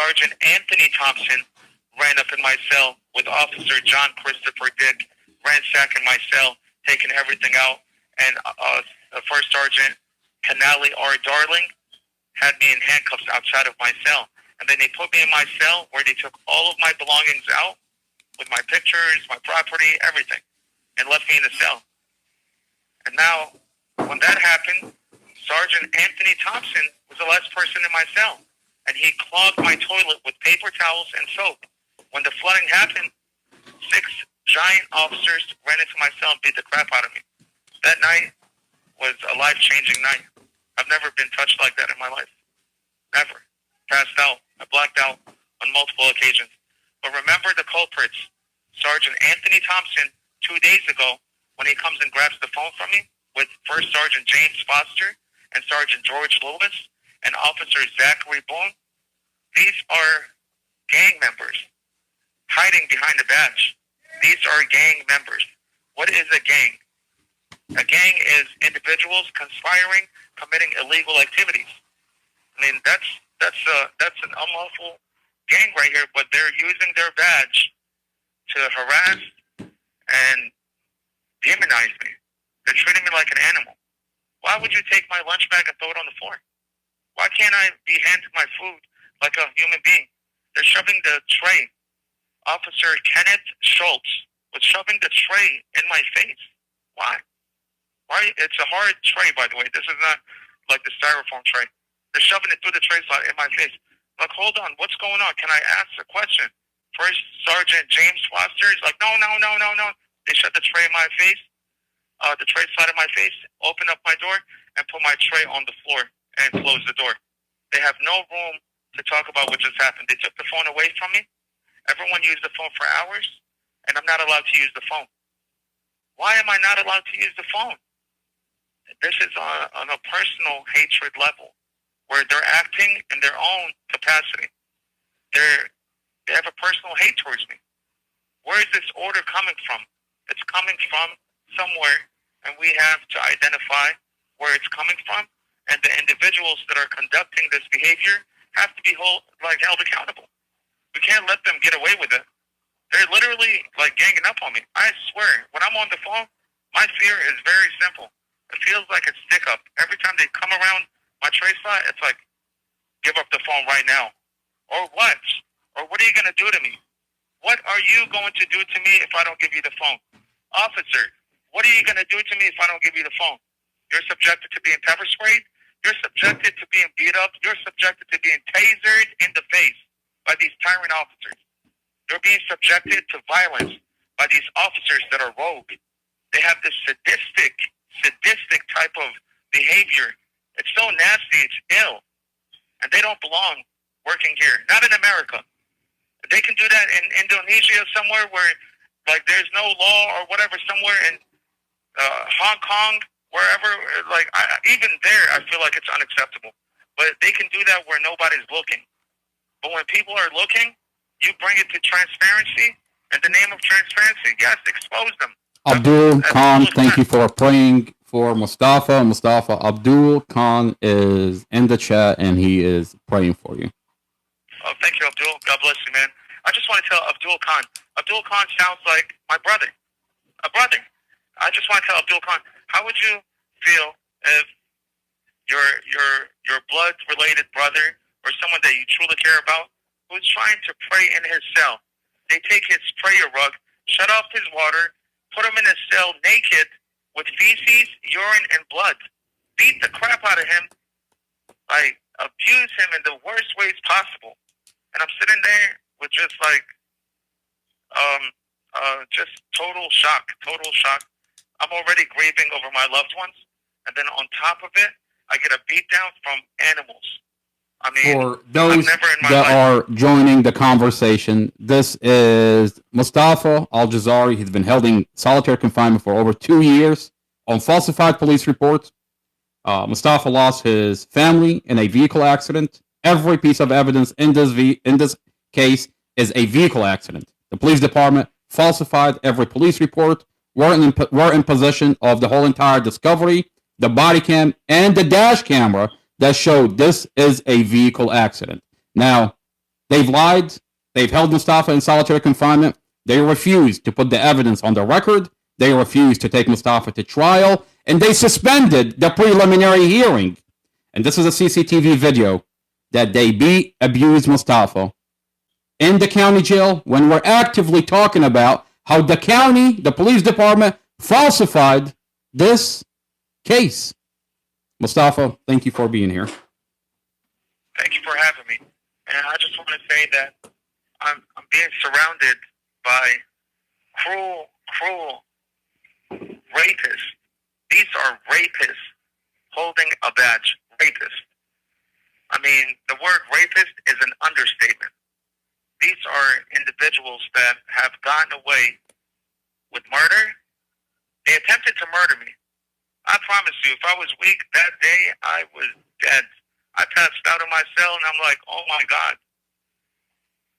Sergeant Anthony Thompson ran up in my cell with Officer John Christopher Dick, ransacking my cell, taking everything out, and First Sergeant Canali R. Darling had me in handcuffs outside of my cell. And then they put me in my cell where they took all of my belongings out with my pictures, my property, everything, and left me in the cell. And now, when that happened, Sergeant Anthony Thompson was the last person in my cell, and he clogged my toilet with paper towels and soap. When the flooding happened, 6 giant officers ran into my cell and beat the crap out of me. That night was a life-changing night. I've never been touched like that in my life. Never. Passed out. I blacked out on multiple occasions. But remember the culprits. Sergeant Anthony Thompson, 2 days ago, when he comes and grabs the phone from me with First Sergeant James Foster and Sergeant George Lewis and Officer Zachary Boone, these are gang members hiding behind a badge. These are gang members. What is a gang? A gang is individuals conspiring, committing illegal activities. I mean, that's an unlawful gang right here, but they're using their badge to harass and demonize me. They're treating me like an animal. Why would you take my lunch bag and throw it on the floor? Why can't I be handed my food like a human being? They're shoving the tray. Officer Kenneth Schultz was shoving the tray in my face. Why? Why? It's a hard tray, by the way. This is not like the styrofoam tray. They're shoving it through the tray slot in my face. Like, hold on, what's going on? Can I ask a question? First Sergeant James Foster is like, no. They shut the tray in my face, the tray slot in my face, open up my door, and put my tray on the floor and close the door. They have no room to talk about what just happened. They took the phone away from me. Everyone used the phone for hours, and I'm not allowed to use the phone. Why am I not allowed to use the phone? This is on a personal hatred level, where they're acting in their own capacity. They have a personal hate towards me. Where is this order coming from? It's coming from somewhere, and we have to identify where it's coming from, and the individuals that are conducting this behavior have to be held accountable. We can't let them get away with it. They're literally ganging up on me. I swear, when I'm on the phone, my fear is very simple. It feels like a stick up. Every time they come around my tray slot, it's like, give up the phone right now. Or what? Or what are you going to do to me? What are you going to do to me if I don't give you the phone? Officer, what are you going to do to me if I don't give you the phone? You're subjected to being pepper sprayed. You're subjected to being beat up. You're subjected to being tasered in the face by these tyrant officers. You're being subjected to violence by these officers that are rogue. They have this sadistic type of behavior. It's so nasty, it's ill. And they don't belong working here. Not in America. They can do that in Indonesia somewhere where there's no law or whatever, somewhere in Hong Kong, wherever. Even there, I feel like it's unacceptable. But they can do that where nobody's looking. But when people are looking, you bring it to transparency. In the name of transparency, yes, expose them. Abdul Khan, thank you for praying for Mustafa. Mustafa, Abdul Khan is in the chat and he is praying for you. Oh, thank you, Abdul. God bless you, man. I just want to tell Abdul Khan. Abdul Khan sounds like my brother. A brother. I just want to tell Abdul Khan, how would you feel if your blood-related brother or someone that you truly care about who's trying to pray in his cell, they take his prayer rug, shut off his water, put him in a cell naked with feces, urine, and blood, beat the crap out of him, abuse him in the worst ways possible. And I'm sitting there with just total shock. I'm already grieving over my loved ones, and then on top of it, I get a beat down from animals. I mean, for those that are joining the conversation, this is Mustafa Al-Jazari. He's been held in solitary confinement for over 2 years on falsified police reports. Mustafa lost his family in a vehicle accident. Every piece of evidence in this case is a vehicle accident. The police department falsified every police report. We're in possession of the whole entire discovery, the body cam, and the dash camera that showed this is a vehicle accident. Now, They've lied. They've held Mustafa in solitary confinement. They refused to put the evidence on the record. They refused to take Mustafa to trial. And they suspended the preliminary hearing. And this is a CCTV video that they beat, abused Mustafa in the county jail when we're actively talking about how the county, the police department, falsified this case. Mustafa, thank you for being here. Thank you for having me. And I just want to say that I'm being surrounded by cruel rapists. These are rapists holding a badge. Rapists. I mean, the word rapist is an understatement. These are individuals that have gotten away with murder. They attempted to murder me. I promise you, if I was weak that day, I was dead. I passed out of my cell, and I'm like, oh my God.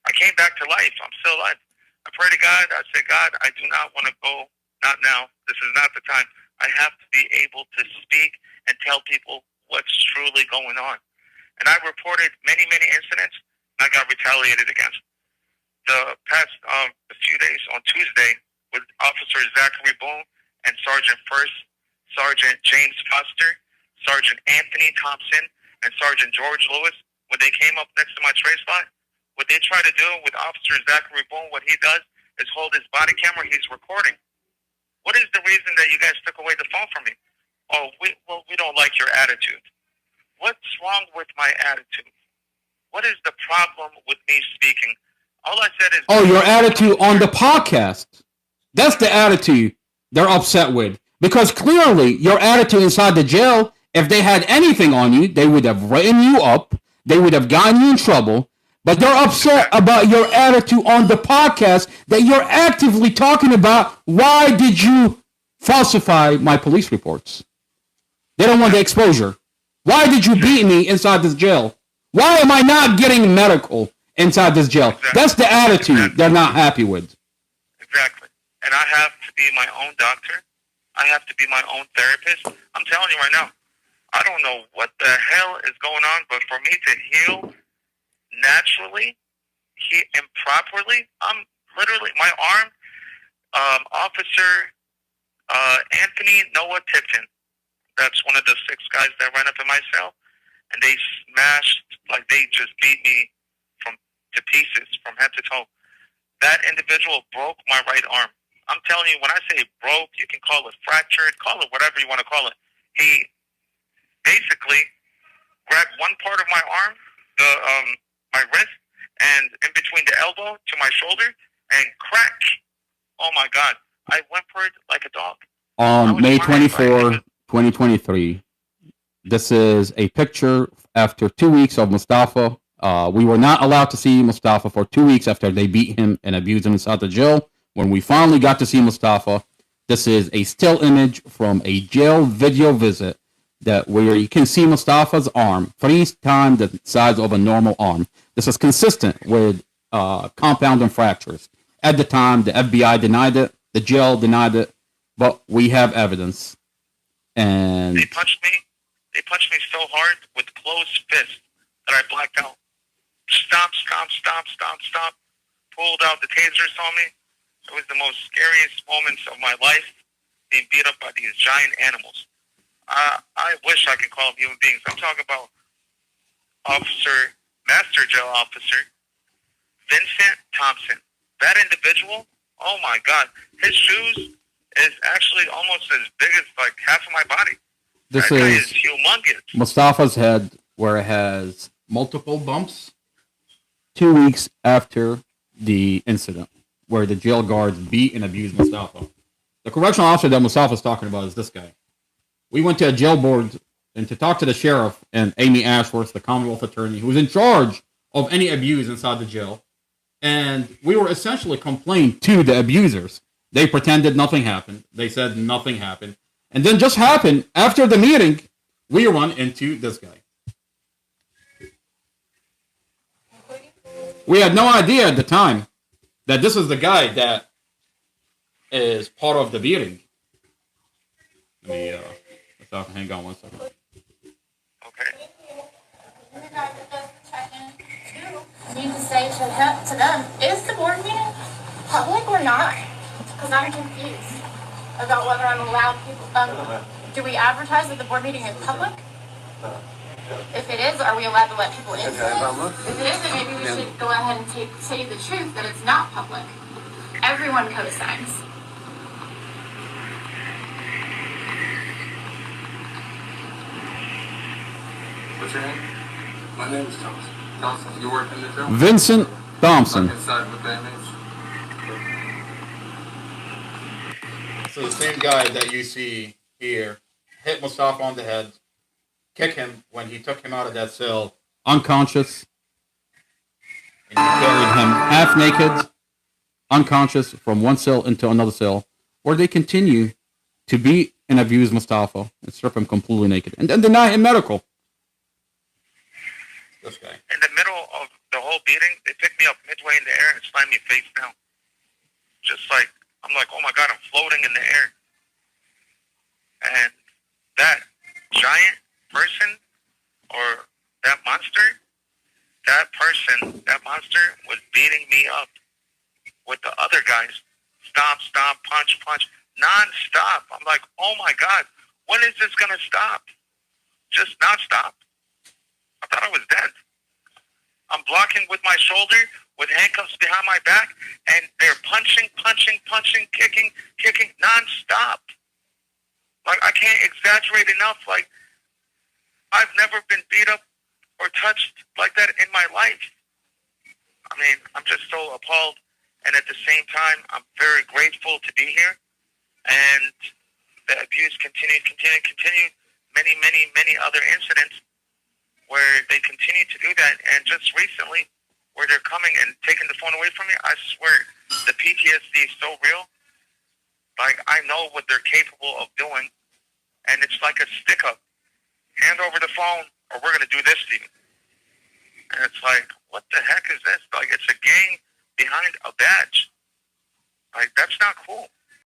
I came back to life. I'm still alive. I pray to God. I say, God, I do not want to go. Not now. This is not the time. I have to be able to speak and tell people what's truly going on. And I reported many incidents, and I got retaliated against. The past a few days on Tuesday with Officer Zachary Boone and Sergeant James Foster, Sergeant Anthony Thompson, and Sergeant George Lewis, when they came up next to my trace lot, what they try to do with Officer Zachary Boone, what he does is hold his body camera, he's recording. What is the reason that you guys took away the phone from me? Oh, we don't like your attitude. What's wrong with my attitude? What is the problem with me speaking? All I said is... Oh, your attitude on the podcast. That's the attitude they're upset with. Because clearly, your attitude inside the jail, if they had anything on you, they would have written you up. They would have gotten you in trouble. But they're upset about your attitude on the podcast that you're actively talking about. Why did you falsify my police reports? They don't want the exposure. Why did you beat me inside this jail? Why am I not getting medical inside this jail? Exactly. That's the attitude they're not happy with. Exactly. And I have to be my own doctor. I have to be my own therapist. I'm telling you right now, I don't know what the hell is going on, but for me to heal naturally, improperly, I'm literally, my arm, Officer Anthony Noah Tipton, that's one of the 6 guys that ran up in my cell, and they smashed, like they just beat me to pieces from head to toe. That individual broke my right arm. I'm telling you, when I say broke, you can call it fractured, call it whatever you want to call it. He basically grabbed one part of my arm, my wrist, and in between the elbow to my shoulder, and crack. Oh my God. I whimpered like a dog. On May 24, 2023, this is a picture after 2 weeks of Mustafa. We were not allowed to see Mustafa for 2 weeks after they beat him and abused him inside the jail. When we finally got to see Mustafa, this is a still image from a jail video visit where you can see Mustafa's arm 3 times the size of a normal arm. This is consistent with compound and fractures. At the time, the FBI denied it, the jail denied it, but we have evidence. And They punched me so hard with closed fists that I blacked out. Stop. Pulled out the tasers on me. It was the most scariest moments of my life, being beat up by these giant animals. I wish I could call them human beings. I'm talking about Master Jail Officer Vincent Thompson. That individual, oh my God, his shoes is actually almost as big as like half of my body. This that guy is is humongous. Mustafa's head, where it has multiple bumps 2 weeks after the incident, where the jail guards beat and abused Mustafa. The correctional officer that Mustafa's talking about is this guy. We went to a jail board and to talk to the sheriff and Amy Ashworth, the Commonwealth attorney, who was in charge of any abuse inside the jail. And we were essentially complaining to the abusers. They pretended nothing happened. They said nothing happened. And then just happened, after the meeting, we run into this guy. We had no idea at the time that this is the guy that is part of the meeting. Let me, hang on 1 second. Okay. You need to say to them, is the board meeting public or not? Because I'm confused about whether I'm allowed people. Do we advertise that the board meeting is public? If it is, are we allowed to let people in? If it is, then maybe we should go ahead and say the truth that it's not public. Everyone co-signs. What's your name? My name is Thompson. Thompson, you work in the jail? Vincent Thompson. Like inside with the inmates? So the same guy that you see here hit Mustafa on the head, kick him when he took him out of that cell unconscious, and he carried him half naked, unconscious, from one cell into another cell, where they continue to beat and abuse Mustafa and strip him completely naked, and then deny him medical. This guy. In the middle of the whole beating, they picked me up midway in the air and slammed me face down. Just like, I'm like, oh my God, I'm floating in the air. And that giant person, or that monster, that monster was beating me up with the other guys. Stomp, stomp, punch, punch, non-stop. I'm like, oh my God, when is this going to stop? Just non-stop. I thought I was dead. I'm blocking with my shoulder, with handcuffs behind my back, and they're punching, kicking, non-stop. Like, I can't exaggerate enough. Like, I've never been beat up or touched like that in my life. I mean, I'm just so appalled. And at the same time, I'm very grateful to be here. And the abuse continued. Many other incidents where they continue to do that. And just recently, where they're coming and taking the phone away from me, I swear, the PTSD is so real. Like, I know what they're capable of doing, and it's like a stick-up. Hand over the phone, or we're going to do this to you. And it's like, what the heck is this? Like, it's a gang behind a badge. Like, that's not cool.